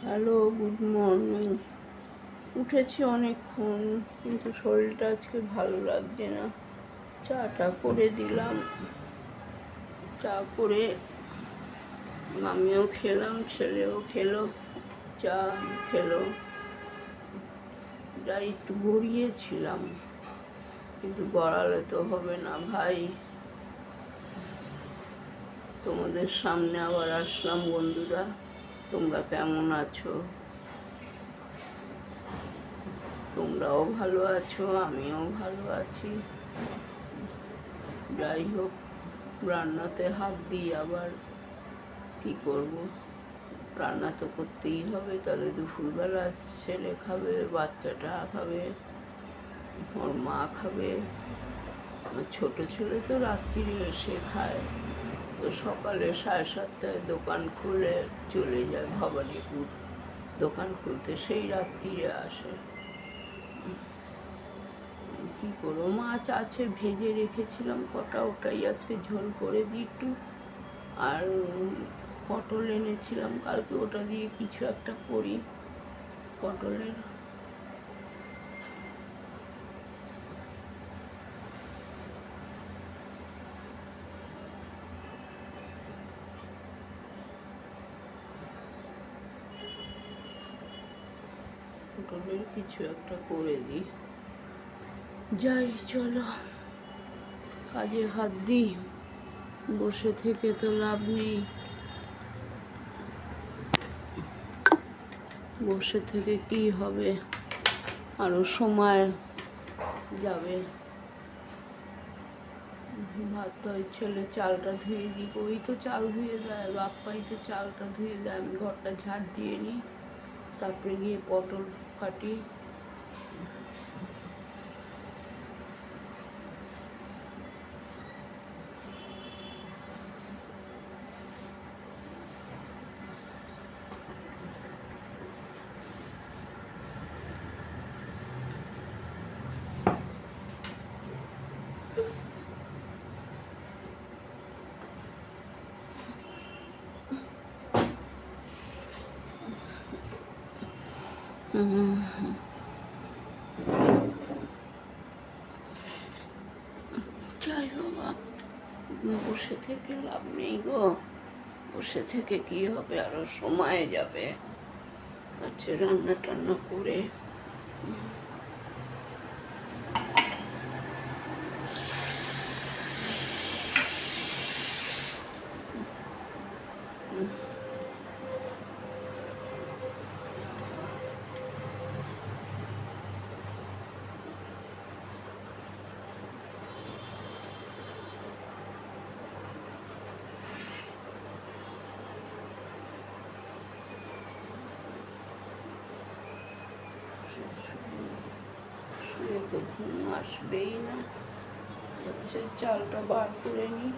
Hello, good morning. উঠেছি অনেকক্ষণ, কিন্তু শরীরটা আজকে ভালো লাগছে না। চাটা করে দিলাম, চা করে আমিও খেলাম, ছেলেও খেলো, চা খেলো। যা একটু গড়িয়েছিলাম, কিন্তু গড়ালে তো হবে না ভাই। তোমাদের সামনে আবার আসলাম বন্ধুরা। তোমরা কেমন আছো? তোমরাও ভালো আছো, আমিও ভালো আছি। যাই হোক, রান্নাতে হাত দিই, আবার কি করব, রান্না তো করতেই হবে। তাহলে দুপুরবেলা ছেলে খাবে, বাচ্চাটা খাবে, ওর মা খাবে। আমার ছোটো ছেলে তো রাত্রিরে এসে খায়, তো সকালে 7:30টায় দোকান খুলে চলে যায় ভবানীপুর। দোকান খুলতে সেই রাত্রিরে আসে। কী করবো, মাছ আছে, ভেজে রেখেছিলাম কটা, ওটাই আজকে ঝোল করে দিই একটু। আর পটল এনেছিলাম কালকে, ওটা দিয়ে কিছু একটা করি পটলের। পটলের কিছু একটা করে দিই। যাই, চলো কাজে হাত দিই, বসে থেকে তো লাভ নেই। বসে থেকে কি হবে, আরো সময় যাবে। ভাত তো ওই ছেলে চালটা ধুয়ে দিই, ওই তো চাল ধুয়ে দেয়, বাপ্পাই তো চালটা ধুয়ে দেয়। আমি ঘরটা ঝাড় দিয়ে নিই, তারপরে গিয়ে পটল কাটি। যাই বাবা, বসে থেকে লাভ নেই গো। বসে থেকে কি হবে, আরো সময় যাবে। আচ্ছা, রান্না টান্না করে শুয়ে তো ঘুম আসবেই না। হচ্ছে, চালটা বার করে নিই।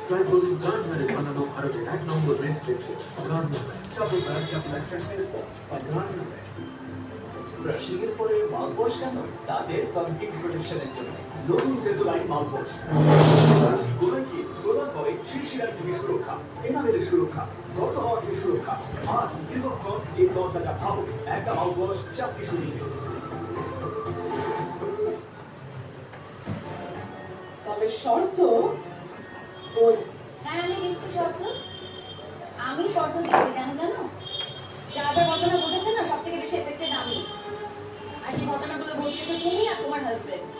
ট্রাইপলিন গার্ডনারে বানানো ভারতের 1 নম্বর নেতৃত্ব গার্ডনার কাপড় ব্যাগ আপনার ফ্যাশনের পর গার্ডনার ব্রাশিংয়ের পরে মাউথওয়াশ কেন? তাদের কমপ্লিট প্রোটেকশনের জন্য নতুন সেন্সোলাইন মাউথওয়াশ গোলার কি গোলার পরে শিরশিরার থেকে সুরক্ষা এনামেদের সুরক্ষা গত হওয়া থেকে সুরক্ষা আর দীর্ঘক্ষণ এই 10,000 ভাবো একটা মাউথওয়াশ চাপকে শুনিয়ে তবে শর্ত হ্যাঁ আমি দিচ্ছি শর্ত আমি শর্ত দিচ্ছি কেন জানো যা যা ঘটনা ঘটেছে না সব থেকে বেশি এফেক্টেড আমি আর সেই ঘটনাগুলো ঘটিয়েছো তুমি আর তোমার হাজবেন্ড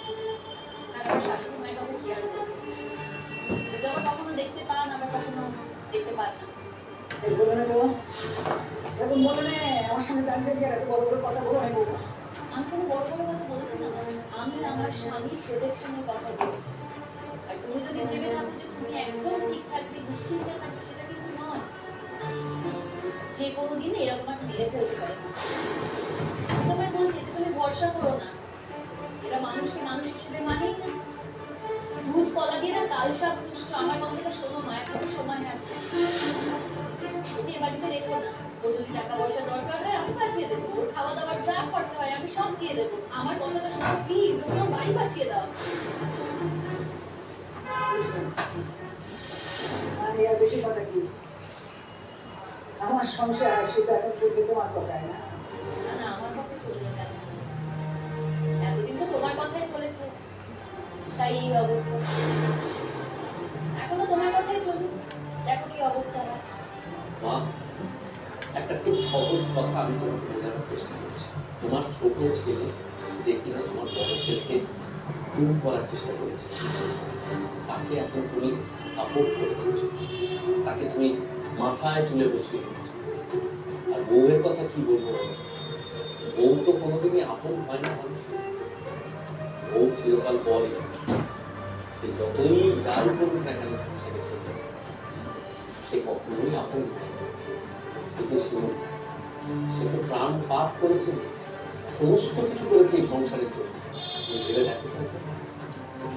আর আমার শাশুড়ি মায়ের কথা কেয়ার করবে যখন কখনো দেখতে পান আবার কখনো দেখতে পান না বলে না তো এখন বলে নে আমার সামনে দাঁড়িয়ে যে এত বড় বড় কথা বলো আমি বলবো আমি কোনো বড় বড় কথা বলছি না আমি আমার স্বামীর প্রোটেকশনের কথা বলছি আর তুমি যদি ভেবে থাকো যে তুমি একদম ঠিক থাকবে নিশ্চিন্তে থাকবে সেটা কিন্তু নয় যে কোনো দিন এরকম একটা মেরে ফেলতে পারে তোমায় বলছি এটা তুমি ভরসা করো না এটা মানুষকে মানুষ হিসেবে মানেই না দুধ কলা দিয়ে না কাল সাপ দুষ্ট আমার কথাটা শোনো মা এখন সময় আছে তুমি এ বাড়িতে রেখো না ওর যদি টাকা পয়সা দরকার হয় আমি পাঠিয়ে দেবো ওর খাওয়া দাওয়ার যা খরচা হয় আমি সব দিয়ে দেবো আমার কথাটা শোনো প্লিজ ওকে ওর বাড়ি পাঠিয়ে দাও আর বেশি কথা কি আমার সংসার সেটা এখন চলবে তোমার কথায় না না না আমার কথা চলবে কেন এতদিন তো তোমার কথাই চলেছে তাই এই অবস্থা এখনো তোমার কথাই চলবে দেখো কি অবস্থা হয় মা একটা খুব সহজ কথা আমি তোমাকে বোঝানোর চেষ্টা করছি তোমার ছোট ছেলে যে কিনা তোমার বড় ছেলেকে খুন করার চেষ্টা করেছে তাকে এখন তুমি সাপোর্ট করে দিচ্ছ তাকে তুমি মাথায় তুলে বসিয়ে দিচ্ছ আর বউয়ের কথা কি বলবো বউ তো কোনোদিনই আপন হয় না মানুষ বউ চিরকাল বলে সে যতই যাই করুক না কেন সংসারের জন্য সে কখনোই আপন হয় না সে তো প্রাণ পাপ করেছে সমস্ত কিছু করেছে এই সংসারের জন্য ভেবে দেখো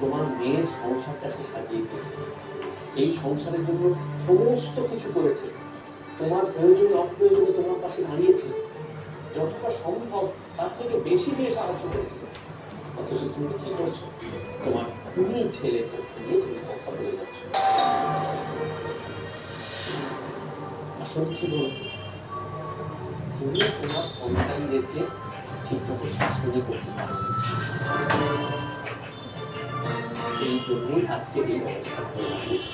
তোমার মেয়ের সংসারটা সে সাজিয়ে দিয়েছে এই সংসারের জন্য সমস্ত কিছু করেছে তোমার প্রয়োজনে অপ্রয়োজনে তোমার পাশে দাঁড়িয়েছে যতটা সম্ভব তার থেকে বেশি দিয়ে সাহায্য করেছে অথচ তুমি কি করছো তোমার তুমি ছেলে পক্ষে নিয়ে তুমি কথা বলে যাচ্ছ আসলে কি বলবো তুমি তোমার সন্তানদেরকে ঠিকমতো শাসনই করতে পারো সেই জন্যই আজকে এই অবস্থা হয়ে দাঁড়িয়েছে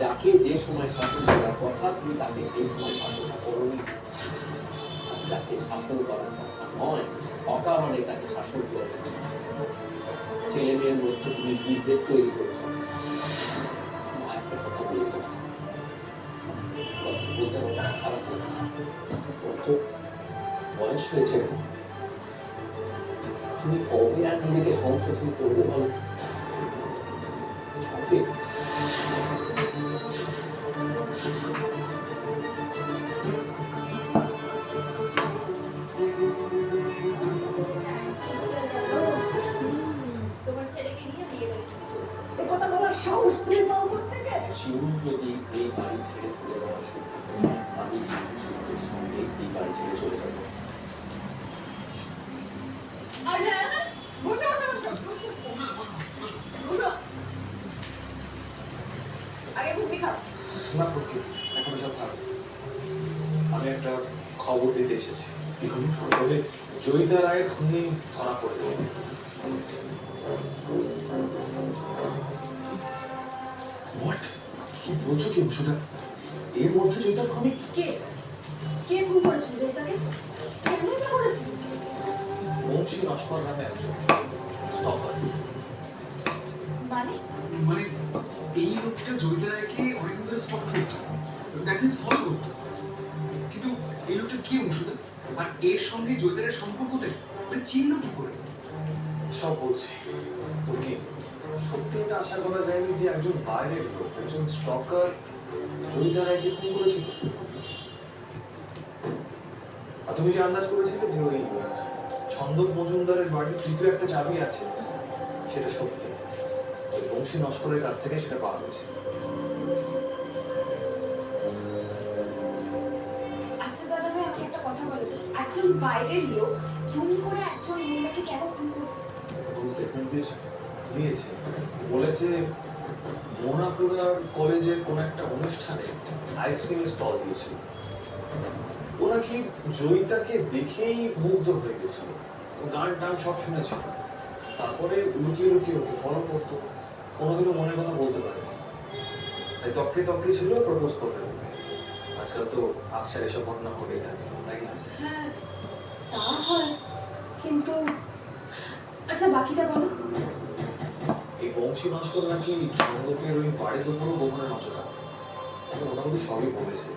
যাকে যে সময় শাসন করার কথা তুমি তাকে সেই সময় শাসন করোনি যাকে শাসন করার কথা নয় অকারণে তাকে শাসন করেছ ছেলে মেয়ের মধ্যে তুমি বিভেদ তৈরি করেছ একটা কথা বলেছ বলতে হবে খারাপ বয়স হয়েছে তুমি কবে আর নিজেকে সংশোধন করবে বলো হবে তোমার ছেলেকে নিয়ে বিয়ে বাড়ি চলছে এই কথা বলার সাহস তুমি পাও করতে শিউর যদি এই বাড়ি ছেড়ে চলে যাওয়া আমি শিউরের সঙ্গে এই বাড়ি ছেড়ে চলে যাবো আমি একটা খবর দিতে এসেছি তবে জয়িতা রায়ের খুনি ধরা পড়ে কি বলছো কি সেটা এর মধ্যে জয়িতার খুবই কে কে খুন করেছিল জয়িতাকে? কেন এটা করেছিল? বংশী নস্কর নামে একজন স্টকার। মানে মানে এই লোকটা জয়িতা রায়কে অনেকদিন ধরে স্টক করতো, দ্যাট মিন্স ফলো করতো। কিন্তু এই লোকটা কি অংশটা, আর এর সঙ্গে জয়িতা রায়ের সম্পর্কটা কি? মানে চিনল কি করে? সব বলছি ওকে, সত্যি এটা আশা করা যায়নি যে একজন বাইরের লোক, একজন স্টকার জয়িতা রায়কে খুন করেছিল। আর তুমি যে আন্দাজ করেছিলে যে ওই ছন্দক মজুমদারের বাড়ির তৃতীয় একটা চাবি আছে, সেটা সত্যি। ওই বংশী নস্করের কাছ থেকে সেটা পাওয়া গেছে। আচ্ছা দাদা ভাই, আমি একটা কথা বলি, একজন বাইরের লোক দুম করে একজন মহিলাকে কেন খুন করবে? স্টেটমেন্ট দিয়েছে, বলেছে মোনাপুরার কলেজের কোন একটা অনুষ্ঠানে আইসক্রিমের স্টল দিয়েছিল। ও নাকি জয়িতাকে দেখেই মুগ্ধ হয়ে গেছিল, ও গান টান সব শুনেছিল। তারপরে লুকিয়ে লুকিয়ে ওকে ফলো করতো, কোনোদিনও মনের কথা বলতে পারে, তাই তককে তককে ছিল প্রপোজ করতে হবে। আজকাল তো আকশার এসব ঘটনা ঘটেই থাকে, তাই না? হ্যাঁ তা হয়, কিন্তু আচ্ছা বাকিটা বলো। এই বংশী নস্কর নাকি ছন্দকের ওই বাড়ির উপরও গোপনে নজর রাখে। মোটামুটি সবই বলেছে,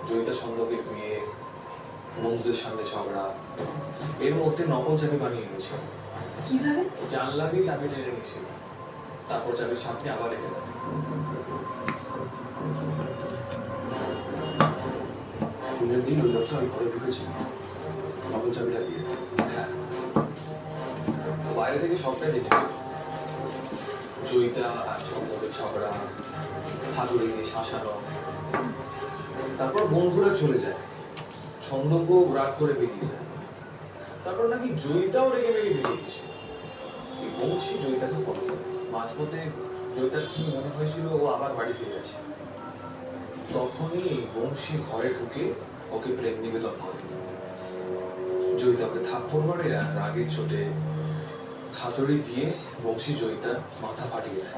জয়িতা ছন্দকের বিয়ে, বন্ধুদের সামনে ঝগড়া, এর মধ্যে নকল চাবি বানিয়ে নিয়েছিল। কিভাবে? জানলা দিয়ে চাবি টেনে নিয়েছিল, তারপর চাবির সামনে আবার রেখে দেয়। দিনের দিন ওই লোকটা ওই ঘরে ঢুকেছিল, নকল চাবিটা দিয়ে। হ্যাঁ, বাইরে থেকে সবটাই দেখেছিল, জয়িতা আর ছন্দকের ঝগড়া, হাতুড়ি দিয়ে শাসানো। তারপর বন্ধুরা চলে যায়, ছন্দকও রাগ করে বেরিয়ে যায়। তারপর নাকি জয়িতাও রেগে বেরিয়ে গেছিল। এই বংশী জয়িতাকে ফলো করে, মাঝপথে জয়িতার কি মনে হয়েছিল ও আবার বাড়ি ফিরে গেছে। তখনই এই বংশী ঘরে ঢুকে ওকে প্রেম নিবেদন করে। জয়িতা ওকে থাপ্পড় মারে আর রাগের চোটে হাতুড়ি দিয়ে বংশী জয়িতার মাথা ফাটিয়ে দেয়।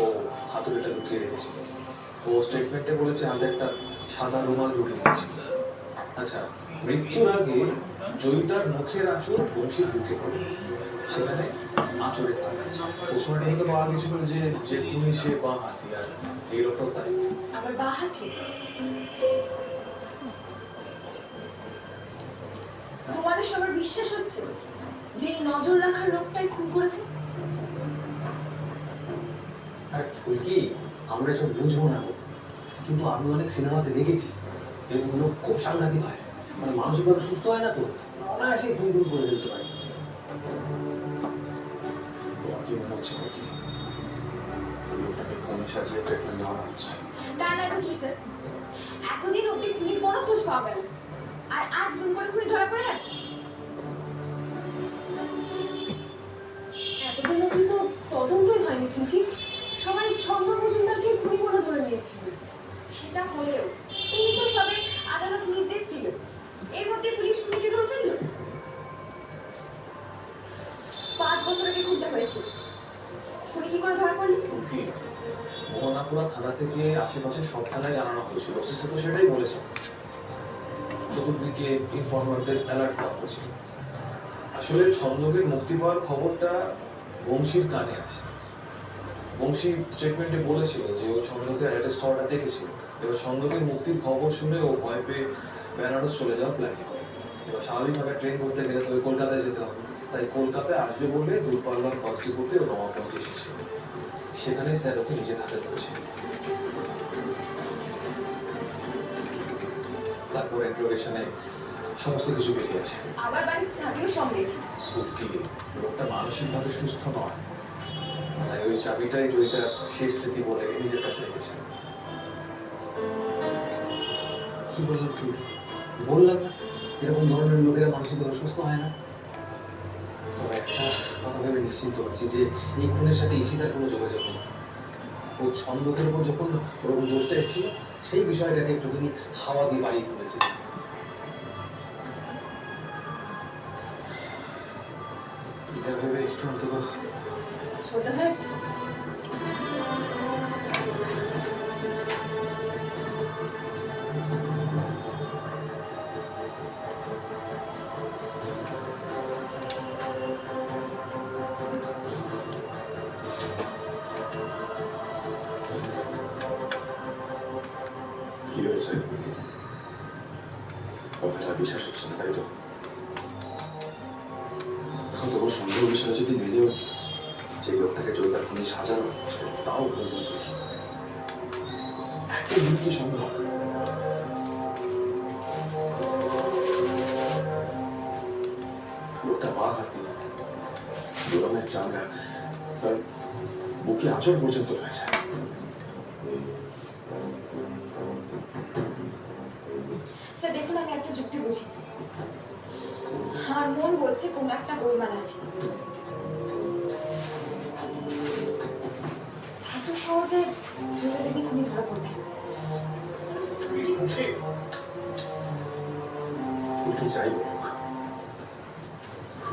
ও হাতুড়িটা লুকিয়ে রেখেছিল। ও স্টেটমেন্টে বলেছে আমাদের একটা সাদা রুমাল লুকিয়ে দিয়েছিল। আচ্ছা, মৃত্যুর আগে জয়িতার মুখের আঁচড় বংশীর বুকে পড়ে, সেখানে আঁচড়ের দাগ আছে। পোস্টমর্টমে তো পাওয়া গেছিল যে যে খুনি সে বাঁ হাতি, আর এই লোকটাও তাই। আবার বা হাতে? তোমাদের সবার বিশ্বাস হচ্ছে যে এই নজর রাখার লোকটাই খুন করেছে? আর কি আমরা এসব বুঝবো না, কিন্তু আমি অনেক সিনেমাতে দেখেছি এগুলো খুব সাংঘাতিক হয়, মানে মানসিকভাবে সুস্থ হয় না তো অনায়াসে খুন খুন করে ফেলতে পারে। লোকটাকে ফোনে সাজিয়ে ট্রিটমেন্ট দেওয়া হচ্ছে। তা না তো কি স্যার, এতদিন অব্দি খুনির কোনো খোঁজ পাওয়া গেল না, আর আজ জুম করে খুনি ধরা পড়ে গেল। এতদিন অব্দি তো তদন্তই হয়নি, কিন্তু সবাই ছন্দ মজুমদারকে খুনি বলে ধরে নিয়েছিল। সেটা হলেও এই তো সবে আদালত নির্দেশ দিল, এর মধ্যে পুলিশ খুনিকে ধরে ফেলল। 5 বছর আগে খুনটা হয়েছিল, খুনি কি করে ধরা পড়ল? কি মোহনাপুরা থানা থেকে আশেপাশে সব থানায় জানানো হয়েছিল, ওসিসি তো সেটাই বলেছে। চতুর্দিকে ইনফরমারদের অ্যালার্ট করা হয়েছিল। আসলে ছন্দকের মুক্তি পাওয়ার খবরটা বংশীর কানে আসে। বংশী স্টেটমেন্টে বলেছিল যে ও ছন্দকের অ্যারেস্ট হওয়াটা দেখেছিল। এবার ছন্দকের মুক্তির খবর শুনে ও ভয় পেয়ে বেনারস চলে যাওয়ার প্ল্যানিং করে। এবার স্বাভাবিকভাবে ট্রেন ধরতে গেলে তো কলকাতায় যেতে হবে, তাই কলকাতায় আসবে বলে দূরপাল্লার কক্সি করতে ও রমাপঞ্চে এসেছিল। সেখানে স্যার ওকে নিজের হাতে ধরেছে। তারপর ইন্টারোগেশনে সমস্ত কিছু বেরিয়ে আসে। আবার বাড়ির চাবিও সঙ্গে ছিল। সত্যি লোকটা মানসিকভাবে সুস্থ নয়, তাই ওই চাবিটাই জয়িতার শেষ স্মৃতি বলে নিজের কাছে রেখেছে। কি বললো তুই? বললাম না এরকম ধরনের লোকেরা মানসিকভাবে সুস্থ হয় না। তবে একটা কথা ভেবে নিশ্চিন্ত হচ্ছি যে এই খুনের সাথে ঈশিতার কোনো যোগাযোগ নেই। ও ছন্দকের উপর যখন ওরকম দোষটা এসেছিল সেই বিষয়টাকে একটুখানি হাওয়া দিয়ে বাড়িয়ে তুলেছে। এটা ভেবে একটু অন্তত করতে হয়। কি হয়েছে? কথাটা বিশ্বাস হচ্ছে না, তাই তো? এখন তবু সন্দেহ বিষয় যদি মেলেও যে লোকটাকে জয়িতার খুনি সাজানো হচ্ছে, তাও বলবো একটা কি সম্ভব? লোকটা পা হাতে দোলনের চাঙ্গা, তার বুকে আঁচড় পর্যন্ত রয়েছে। স্যার দেখুন, আমি একটা যুক্তি বুঝি। আমার মন বলছে কোন একটা গোলমাল আছে। এত সহজে জয়িতা দেবী খুনি ধরা পড়বে না। উঠে যাই বলুক,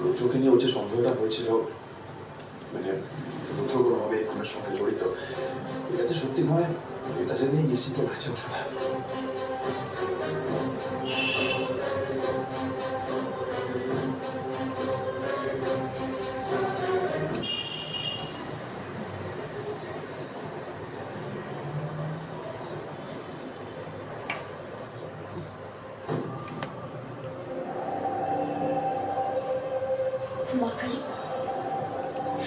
রুদ্রকে নিয়ে ও যে সন্দেহটা হয়েছিল, মানে রুদ্র কোনোভাবে এই খুনের সঙ্গে জড়িত, এটা যে সত্যি নয়, এটা জেনেই নিশ্চিত লাগছে ওর শুনে। মা কালী,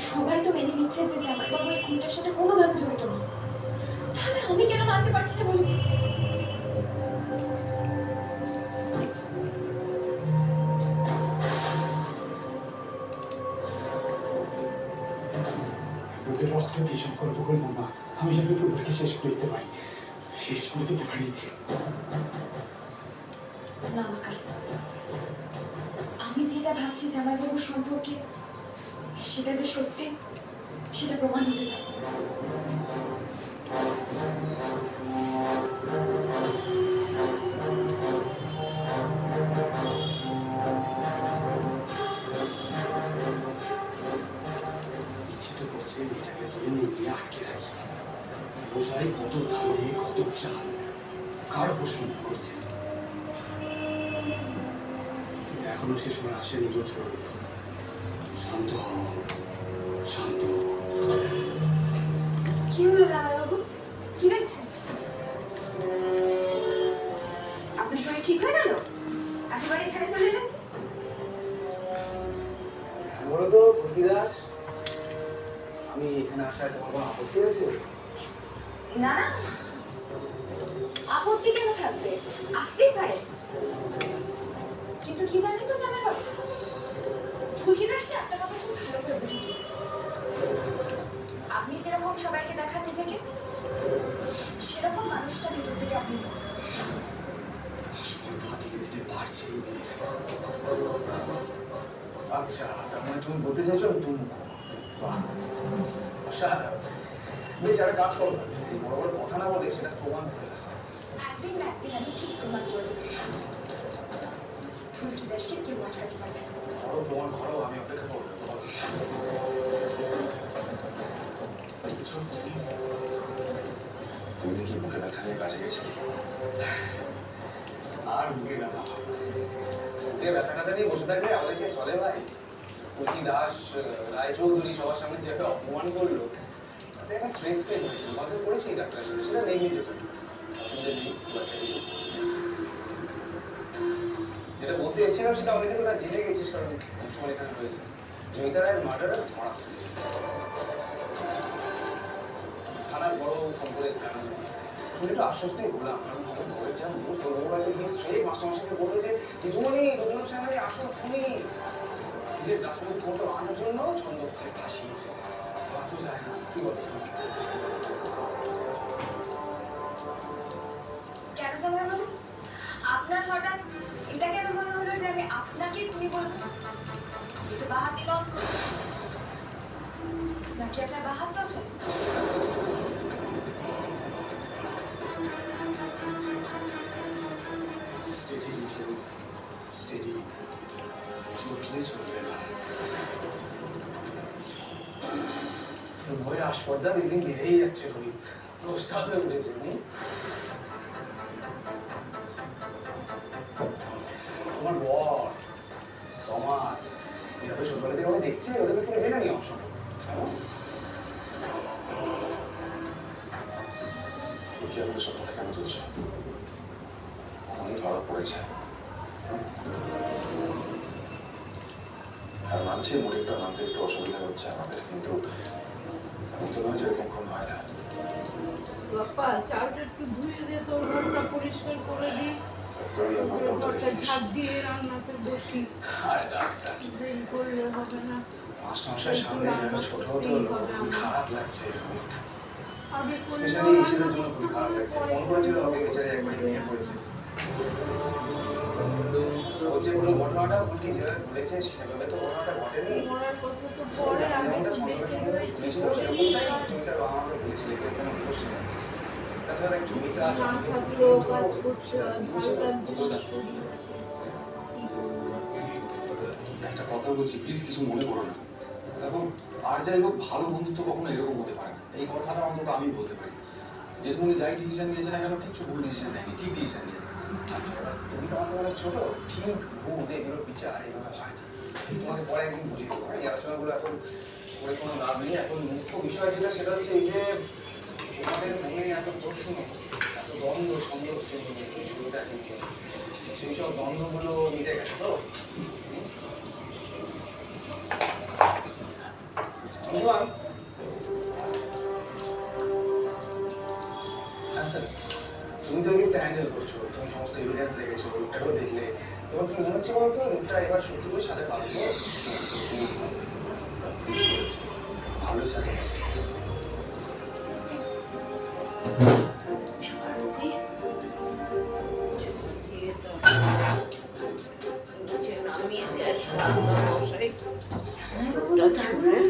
সবাই তো মেনে নিচ্ছে যে জামাইবাবু এই খুনটার সাথে কোনোভাবে জড়িত নয়। তাহলে আমি কেন মানতে পারছি না বলুন? বুকের রক্ত দিয়ে সম্পর্ক করবো না, আমি যেন পুরোটাকে শেষ করে দিতে পারি, শেষ করে দিতে পারি। না মা কালী, আমি যেটা ভাবছি জামাইবাবুর সম্পর্কে, সেটা যে সত্যি সেটা প্রমাণ হতে থাকবে। ইচ্ছে তো করছে মেয়েটাকে ধরে নিয়ে গিয়ে আটকে রাখি, বোঝাই কত ধানে কত চাল, কার প্রশ্ন করছে। কিন্তু এখনো সে সময় আসেনি রুদ্র। শান্ত হও, শান্ত হও। কি হলো জামাইবাবু? কি দেখছেন? আপনার শরীর ঠিক হয়ে গেল? একেবারে এখানে চলে যাচ্ছে? বলো তো প্রতিদাস, আমি এখানে আসায় তোমার কোনো আপত্তি আছে? না না, আপত্তি কেন থাকবে? আসতেই পারে। কিন্তু কি জানেন তো জামাইবাবু, তুলসীদাস একটা কথা খুব ভালো করে বুঝে গিয়েছে। আপনি যেরকম সবাইকে দেখান নিজেকে, সেরকম মানুষটা ভিতর থেকে আপনি নন। আসলে তো হাতে দিতে পারছি। আচ্ছা, তার মানে তুমি বলতে চাইছো তুমি বাহ, আচ্ছা, বেশ একটা কাজ করো না, এই বড় বড় কথা না বলে সেটা প্রমাণ করে দাও। একদিন না একদিন আমি ঠিক প্রমাণ করে দেবো। তুলসীদাসকে কেউ আটকাতে পারবে না। বড় প্রমাণ করো, আমি অপেক্ষা করবো তোমার। তুমি কি বুকে ব্যথা নিয়ে কাজে গেছিলে? আর মুখে ব্যথা, মুখে ব্যথা টাথা নিয়ে বসে থাকলে আমাদেরকে চলে ভাই। প্রতি দাস রায়চৌধুরী সবার সামনে যে একটা অপমান করলো, তাতে একটা স্ট্রেস পেয়ে হয়েছিল, মাঝে পড়েছি ডাক্তারের সাথে, সেটা নেই যেত। যেটা বলতে এসেছিলাম সেটা অনেকে তোরা জেনে গেছিস, কারণ সময় এখানে রয়েছে। জয়িতা রায়ের মার্ডার ধরা পড়েছে। থানার বড় খবরে জানানো, তুমি একটু আশ্বস্তি বললাম, কারণ খবর খবরে যা মুখ মোবাইলে হিস্ট্রি মাস্টারমশাইকে বললো যে দুজনই সামনে আসল খুনি, নিজের দাসের ফটো আনার জন্য ছন্দকে ফাঁসিয়েছে। বাঁচা যায় না, কি বলো? কেন জামাইবাবু, আপনার হঠাৎ এটা কেন মনে হলো যে আমি আপনাকে খুনি বলবো? এটা বাহাতি লন নাকি আপনার বাহাত আছে? স্টেডি স্টেডি, চটলে চলবে না। বই আসপর্দা দিন বেড়েই যাচ্ছে রোহিত, ওস্তাদ হয়ে উঠেছে। তোমার বর তোমার এরা তো ছোটবেলা থেকে আমাকে দেখছে, ওদের কাছে এটা নিয়ে অপশন। কি আমাদের সব কথা কেন চলছে? অনেক ধরা পড়েছে। আর মানছি মোটিভটা মানতে একটু অসুবিধা হচ্ছে আমাদের, কিন্তু এমন তো নয় যেরকম কোন হয় না। বাপ্পা চালটা একটু ধুয়ে দিয়ে তোর ঘরটা পরিষ্কার করে দিই, তোরই আমার মনটা ঘরটা দেখিস। ঝাঁপ দিয়ে রান্নাতে বসি, আরে ডাক্তার, দেরি করলে হবে না। মাস্টারমশাই সামনে যারা ছোট হতো খুব খারাপ লাগছে রোহিত। আগে করলে স্পেশালি রান্না ইসের জন্য খুব করতে খারাপ হবে, লাগছে। পরে মনে পড়েছিল করলে ওকে বেচারি একবার নিয়ে পড়েছে। ও যে কোনো ঘটনাটা ঘটিয়ে যেভাবে বলেছে সেভাবে তো ঘটনাটা ঘটেনি। মরার কথা তো পরে, আগে তো বেঁচে রয়েছি, পরেই তাছাড়া জমিটা না থাকলেও কাজ করছে, ভালো লাগছে শরীর। কি করবো? একটা কথা বলছি, প্লিজ কিছু মনে করো না। দেখো, আর যাই হোক ভালো বন্ধুত্ব কখনো এরকম হতে পারে না, এই কথাটা অন্তত আমি বলতে পারি। যে তুমি যাই ডিসিশন নিয়েছে না কেন, কিচ্ছু ভুল ডিসিশন নেয়নি, ঠিক ডিসিশন নিয়েছে। তুমি তো আমাকে অনেক ছোট, ঠিক ভুল এগুলো বিচার এগুলো হয় না। তোমাকে পরে একদিন বুঝিয়ে দেবো। এই আলোচনাগুলো এখন করে কোনো লাভ নেই। এখন মুখ্য বিষয় যেটা সেটা হচ্ছে এই যে তোমাদের মনে এত প্রশ্ন, এত দ্বন্দ্ব সংরক্ষণ নিয়ে সেগুলোটা কিন্তু সেই সব দ্বন্দ্বগুলো মিটে গেছে তো। অনুমান? হ্যাঁ স্যার, তুমি তো এগুলো হ্যান্ডেল করছো, তুমি সমস্ত এভিডেন্স দেখেছো, ওটাও দেখলে, তোমার কি মনে হচ্ছে বলতো ওটা এবার সত্যি করে সাথে পারবো? ভালো সাথে শান্তি দিয়ে তো নিচে নামিয়ে গ্যাস রান্না বসাই, ওটা ছুঁড়ে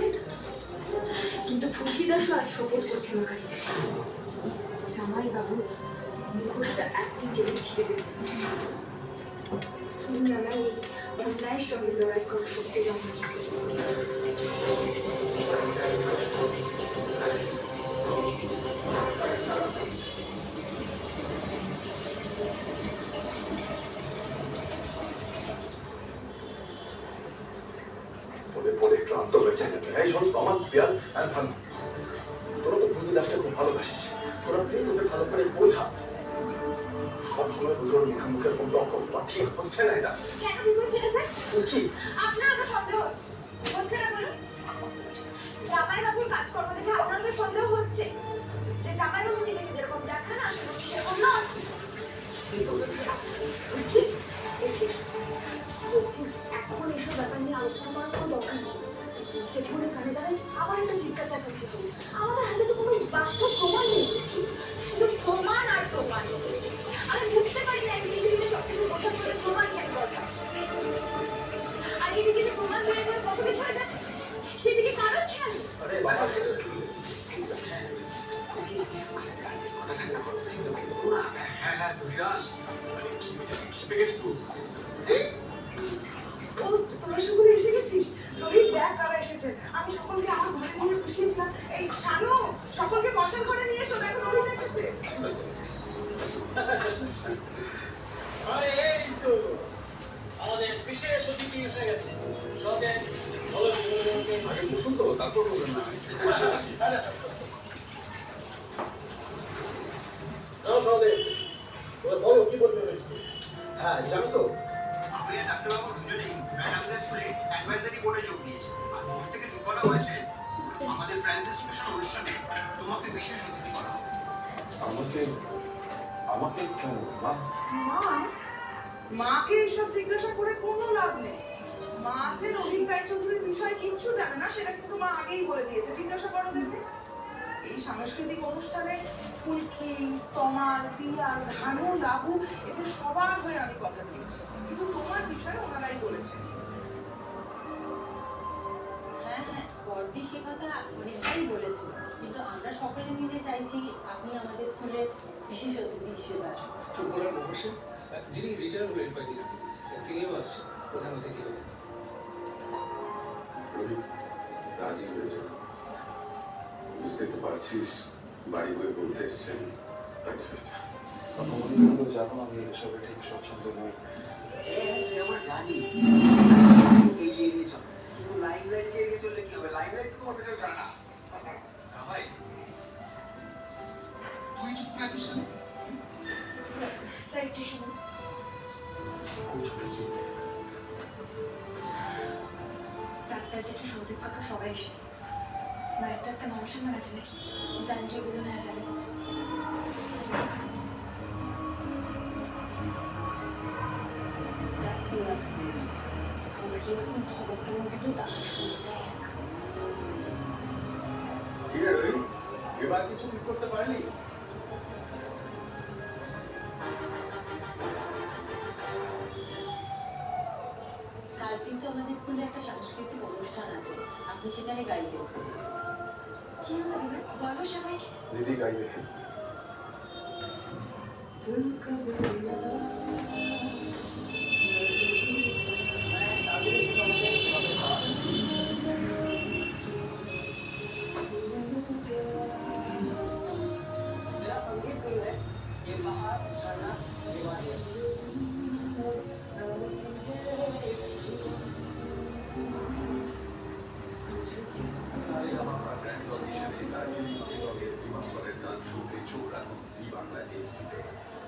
কিন্তু ফুলকিদাসও আজ শপথ করছে না গাড়িতে। জামাই বাবু মুখোশটা একদিন কেটে ছিঁড়ে দেবে। তুমি আমার এই অন্যায়ের সঙ্গে লড়াই করে শক্তি জমা। ওদের পরে একটু আন্তর হয়েছে। এই শোন, আমার বিয়ার আর থাম। তোরা তো বুদ্ধি দাসকে খুব ভালোবাসিস, তোরা প্লিজ ওদের ভালো করে বোঝা। সবসময় দুটোর মুখে মুখে কোনো রকম ঠিক হচ্ছে না এটা। কেন বিপদ ছিল স্যার? কি আপনারও তো সন্দেহ হচ্ছে, হচ্ছে না বলুন? জামাই বাবুর কাজকর্ম দেখে আপনারও তো সন্দেহ হচ্ছে যে জামাই বাবু নিজেকে যেরকম দেখান আসলে উনি সেরকম নন। বলছি এখন এসব ব্যাপার নিয়ে আলোচনা করার কোনো দরকার নেই। সেখানে কানে যাবেন আবার একটা চিৎকার চেঁচাচ্ছি করি। আমাদের হাতে তো কোনো বাস্তব প্রমাণ নেই। শুধু প্রমাণ আর প্রমাণ। আমি বুঝতে পারি না এদিকে সবকিছু বোঝার জন্য প্রমাণ কেন দরকার। আর এদিকে প্রমাণ তৈরি করে কত কিছু হয়ে যাচ্ছে, সেদিকে কারণ খেয়াল নেই। আরে বাবা, হ্যাঁ হ্যাঁ ধীরাজ, খেপে গেছি তো। ও তোরা সকলে এসে গেছিস? রোহিত দেখ কারা এসেছে। আমি সকলকে আমার ঘরে নিয়ে বসিয়েছিলাম। এই শানু, সকলকে বসার ঘরে নিয়ে এসো, দেখো রোহিত এসেছে। আরে এই তো আমাদের বিশেষ অতিথি এসে গেছে। সঙ্গে আগে বসুন তো, তারপর করবেন না। হ্যাঁ জানো তো, আমি আর ডাক্তারবাবু দুজনেই আমাদের স্কুলে অ্যাডভাইজারি বোর্ডে যোগ দিয়েছি। আর বোর্ড থেকে ঠিক করা হয়েছে আমাদের প্রাইজ ডিস্ট্রিবিউশন অনুষ্ঠানে তোমাকে বিশেষ অতিথি করা হবে। আমাকে আমাকে কেন মা? মা, মাকে এসব জিজ্ঞাসা করে কোনো লাভ নেই। মা যে রোহিত রায়চৌধুরীর বিষয়ে কিচ্ছু জানে না সেটা কিন্তু মা আগেই বলে দিয়েছে। জিজ্ঞাসা করো দেখবে। এই সাংস্কৃতিক অনুষ্ঠানে ফুলকি, তমাল, পিয়াল, ধানু, লাবু এদের সবার হয়ে আমি কথা দিয়েছি, কিন্তু তোমার বিষয়ে ওনারাই বলেছে। হ্যাঁ হ্যাঁ, বর্দি সে কথা অনেকবারই বলেছিল, কিন্তু আমরা সকলে মিলে চাইছি আপনি আমাদের স্কুলে বিশেষ অতিথি হিসেবে আসুন। ফুটবলার মহর্ষি যিনি রিটায়ার হলেন কয়েকদিন আগে, তিনিও আসছেন প্রধান অতিথি হলেন। রোহিত রাজি হয়েছে। বুঝতে তো পারছিস বাড়ি বই বলতে এসছেন। আচ্ছা মনে করলো যখন আমি এসবে ঠিক স্বচ্ছন্দ নই। সে আমার জানি এগিয়ে নিয়ে চল, কিন্তু লাইমলাইটকে এগিয়ে চললে কি হবে? লাইমলাইট তোমার পেছনে চলে না। ভাই তুই চুপ করে আছিস কেন? স্যার একটু শুনুন। খুব ছোট ছিল। ডাক্তার জেঠু সৌদীপ কাকা সবাই এসেছে। মায়ের তো একটা মান সম্মান আছে নাকি? জানি কি এগুলো না জানি। আমরা যেরকম খবরটার মধ্যে তো তাকে শুনতে ঠিক আছে রবি, এবার কিছু ঠিক করতে পারলি? কাল কিন্তু আমাদের স্কুলে একটা সাংস্কৃতিক অনুষ্ঠান আছে, আপনি সেখানে গাইবেন। কি হলো দিদি? বলো সবাইকে। দিদি গাইবে।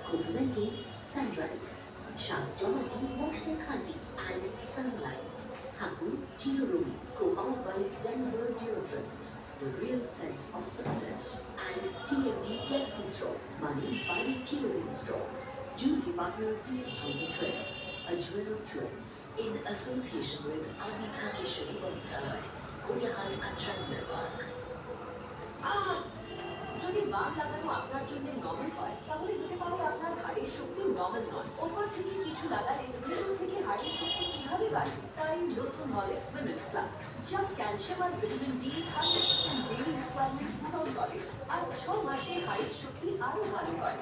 Presenting Sunrise, Shangjomati Moshne Khadi and Sunlight. Haku Chirurumi, co-powered by Denver Deodorant, the real scent of success. And TMD Flexi Store, money by Chirurumi Store. Jewelry partner Discount Trends, a jewel of twins, in association with Ami Takeshiri Bhattacharya, Koyahat and Chandler Park. যদি বাম লাগানো আপনার জন্য normal হয় তাহলে হতে পারে আপনার হাড়ের শক্তি নর্মাল নয়। ওপর থেকে কিছু লাগালে ভেতর থেকে হাড়ের শক্তি কিভাবে বাড়ে? তাই নতুন হরলিক্স উইমেন্স প্লাস, যা ক্যালসিয়াম আর ভিটামিন ডি 100% ডেইলি রিকোয়ারমেন্ট পূরণ করে আর 6 মাসে হাড়ের শক্তি আরো ভালো করে।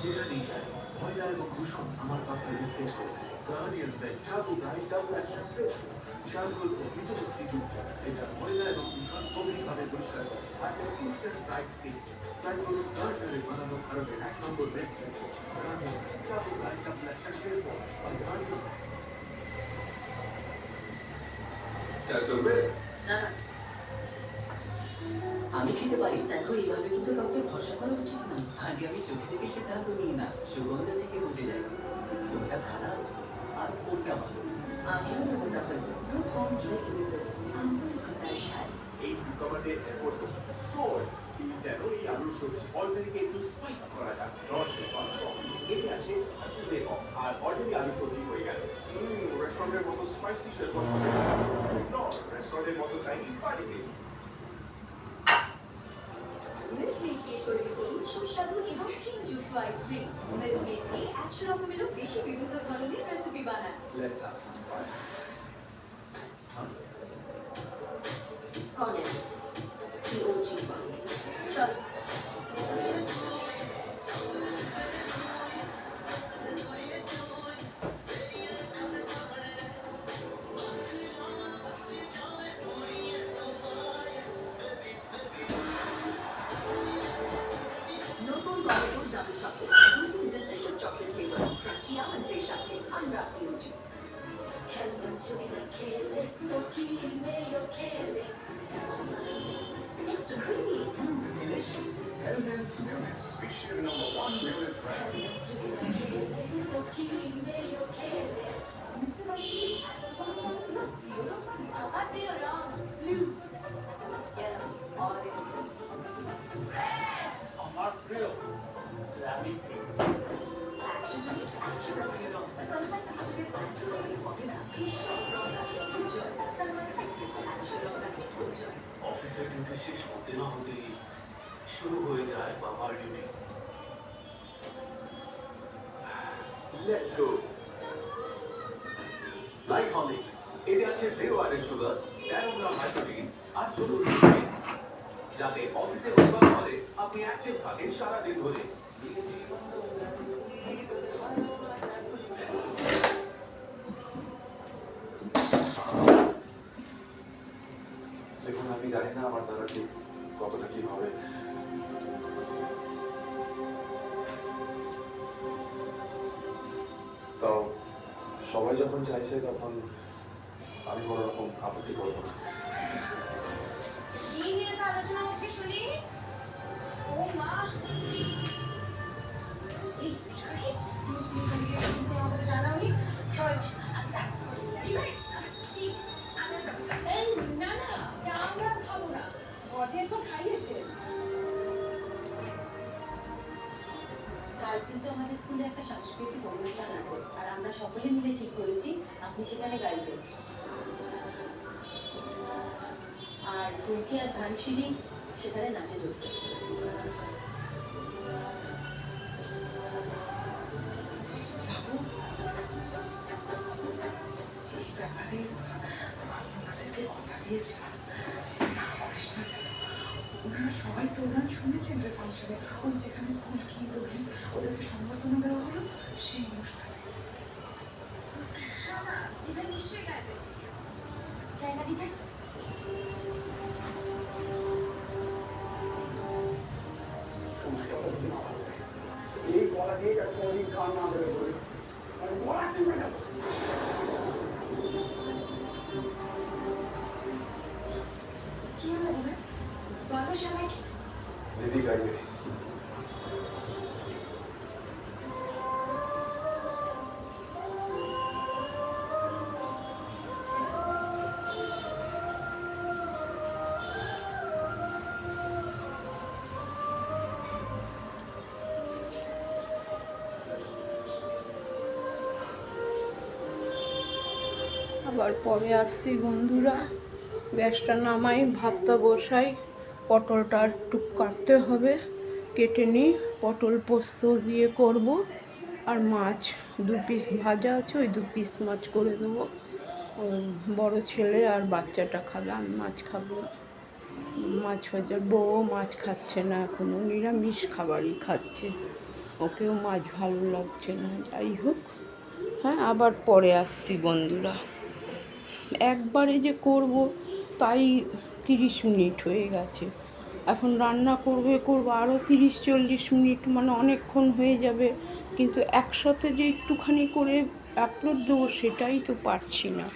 যেটা নেই যায় ময়লা এবং দূষণ আমার পাত্রে রিস্কেজ করে। গার্ডিয়ান্স ব্যাগ চাবু গাই ডাবল অ্যাকশন ফ্রেশ শালগুলো ভিটামিন সি যুক্ত। এটা ময়লা এবং দূষণ গভীরভাবে পরিষ্কার করে। আর ইনস্ট্যান্ট ব্রাইট স্কিন। ট্রাই করুন গার্ডনারে বানানো ভারতের 1 নম্বর বেস্ট ফ্রেশ গার্ডিয়ান চাবু গাই ডাবল অ্যাকশন ফ্রেশ আর গার্ডিয়ান। চা চলবে? না না, আমি খেতে পারি, দেখো এইভাবে কিন্তু কাউকে ভরসা করা উচিত না। আগে আমি চোখে থেকে সিদ্ধান্ত নিই না, সুগন্ধ থেকে বুঝে যাই কোনটা খারাপ আর কোনটা ভালো। আমিও ওটা হইব প্রথম জয়িত আন্তরিকতার সাথে। এই কমাতে এফোর্ট সোর যেন এই আলুর সবজি অলরেডি একটু স্পাইস করা যাক। নট এতে আছে স্পাইসি বেকন আর অলরেডি আলু সবজি হয়ে গেল। রেস্টুরেন্টের মতো স্পাইসি শেরওয়ান হবে না, রেস্টুরেন্টের মতো চাইনিজ পার্টি কেক। মিল্কমেডকে তৈরি করুন সুস্বাদু এবং ক্রিমযুক্ত আইসক্রিম। মিল্কমেডকে 100 রকমেরও বেশি বিভিন্ন ধরনের রেসিপি বানায়। Let's have some fun. College কি ওজি বাংলা চল। নতুন রকম দামি চকলেট, নতুন ডিলিশিয়াস চকলেট ফ্লেভার, ক্রাঞ্চি আমন্ডের সাথে আমরা পিউজি। Extra creamy. Delicious. Hellman's Mayonnaise, Special #1 mayonnaise brand. আমার প্রিয় রং ব্লু, ইয়েলো, অরেঞ্জ। আমার প্রিয় রাবি পিঙ্ক। অফিসের ডিউটি শেষ হতে না হতেই শুরু হয়ে যায় বাবার duty. Let's go. Like Horlicks, এতে আছে 0 অ্যাডেড সুগার, 13 গ্রাম হাইড্রোজেন আর জরুরি ভিটামিন, যাতে অফিসে ওয়ার্ক করে আপনি অ্যাক্টিভ থাকেন সারা দিন ধরে। দেখুন, আমি জানি না আমার তারা ঠিক কতটা কি হবে। তাও সবাই যখন চাইছে তখন আমি কোনো রকম আপত্তি করবো না। কি নিয়ে তো আলোচনা হচ্ছে শুনি? ও মা, এই বিষয়ে আমাদের জানাওনি সবাই এই না না, চা আমরা খাবো না, ঘরে তো খাইয়েছে। কাল কিন্তু আমাদের স্কুলে একটা সাংস্কৃতিক অনুষ্ঠান আছে আর আমরা সকলে মিলে ঠিক করেছি আপনি সেখানে গাইবেন। আর ফুলকি আর ধানসিঁড়ি সেখানে নাচে যোগবেন। এই ব্যাপারে আপনাদেরকে কথা দিয়েছিলাম, না করিস না যেন। ওনারা সবাই তো গান শুনেছেন রে ফাংশনে, ওই যেখানে ফুলকি রোহিত ওদেরকে সম্বর্ধনা দেওয়া হলো সেই অনুষ্ঠানে। না না, দিদা নিশ্চয়ই গাইবে। জায়গা দিবে? এই গলা দিয়ে কোনদিন কান না ধরে বলেছি, মানে গলা টিপে নেব। কি হলো দিদা? বলো সবাইকে। দিদি গাইবে। আবার পরে আসছি বন্ধুরা, গ্যাসটা নামাই, ভাতটা বসাই, পটলটা একটু কাটতে হবে, কেটে নিই, পটল পোস্ত দিয়ে করব। আর মাছ 2 পিস ভাজা আছে, ওই 2 পিস মাছ করে দেবো। বড় ছেলে আর বাচ্চাটা খাবে, আমি মাছ খাবো না। মাছ ভাজার বউ মাছ খাচ্ছে না, এখনও নিরামিষ খাবারই খাচ্ছে, ওকেও মাছ ভালো লাগছে না। যাই হোক, হ্যাঁ আবার পরে আসছি বন্ধুরা। একবারে যে করব তাই 30 মিনিট হয়ে গেছে, এখন রান্না করব আরও 30-40 মিনিট, মানে অনেকক্ষণ হয়ে যাবে। কিন্তু একসাথে যে একটুখানি করে আপলোড দেবো সেটাই তো পারছি না।